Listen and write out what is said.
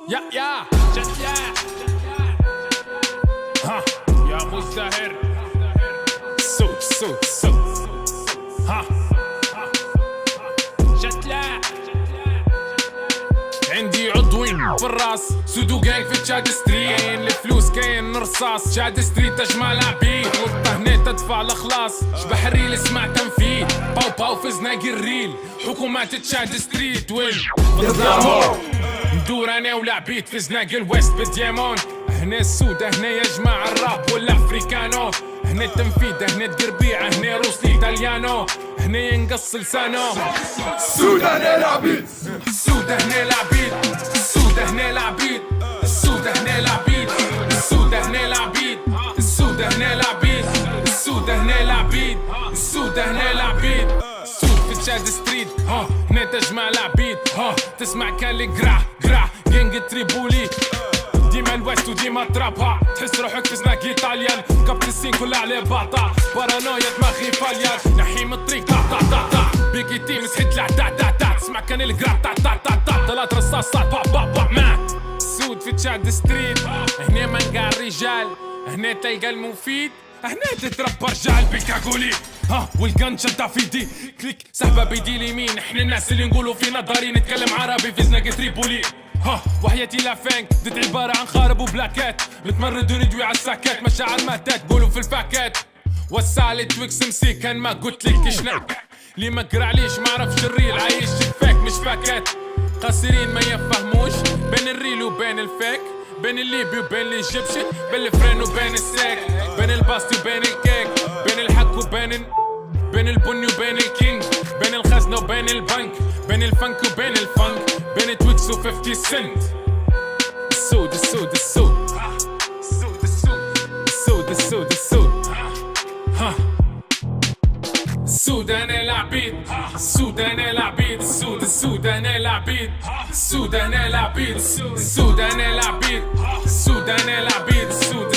يا ها يا مزدهر سو ها شتلا عندي عضوين في الراس سودو جانج في تشاد ستريت الفلوس كاين رصاص تشاد ستريت تجمع لاعبين نطه هنا تدفع الخلاص شبح الريل اسمع تنفيذ باو في زناقي الريل حكومات تشاد ستريت وين ندور انا ولعبيت في زناقي الويست بالديامون هنا السودة هنا يا جماعة الراب والافريكانو هنا التنفيذ هنا القربيعة هنا روسي ايطاليانو هنا ينقص لسانو السودة هنا العبيد السودة هنا العبيد السودة هنا العبيد السودة هنا العبيد السودة هنا العبيد السودة هنا العبيد السودة هنا العبيد السودة هنا العبيد السود في تشاد ستريت هنا تجمع العبيد تسمع كالي قرع جينج تريبولي ديما الويست وديما ترابها تحس روحك في زناك ايطاليان كابت السين كلها عليه باطا بارانويا دماغي فاليان نحيم الطريق طا بيكي تيم مسحت لع تا تسمع كان القراب تا طلعت رصاصات با مات السود في تشاد ستريت هنا منقع الرجال هنا تلقى المفيد هنا تتربى رجال بيكاغولي والقن شدها في دي كليك سحبه بيدي اليمين احنا الناس اللي نقولوا في نظري نتكلم عربي في زناقي تريبولي وحياتي لا فانك دت عبارة عن خارب وبلاكات نتمرد وندوي على الساكات مشاعر ماتات قولوا في الفاكات وسالي تويكس مسي كان ما قلت لك شناك لي ما قرعليش ما عرفش الريل عايش الفاك مش فاكات خاسرين ما يفهموش بين الريل وبين الفاك بين الليبي وبين الايجيبشن بين الفرين وبين الساك بين الباستي وبين الكيك بين الحق بين البني وبين الكينج بين الخزنة وبين البنك بين الفنك وبين الفنك بين تويكس و50 سنت السود السود السود السود السود السود السود ها السود انا العبيد السود انا العبيد السود انا العبيد السود انا العبيد السود انا العبيد السود انا العبيد السود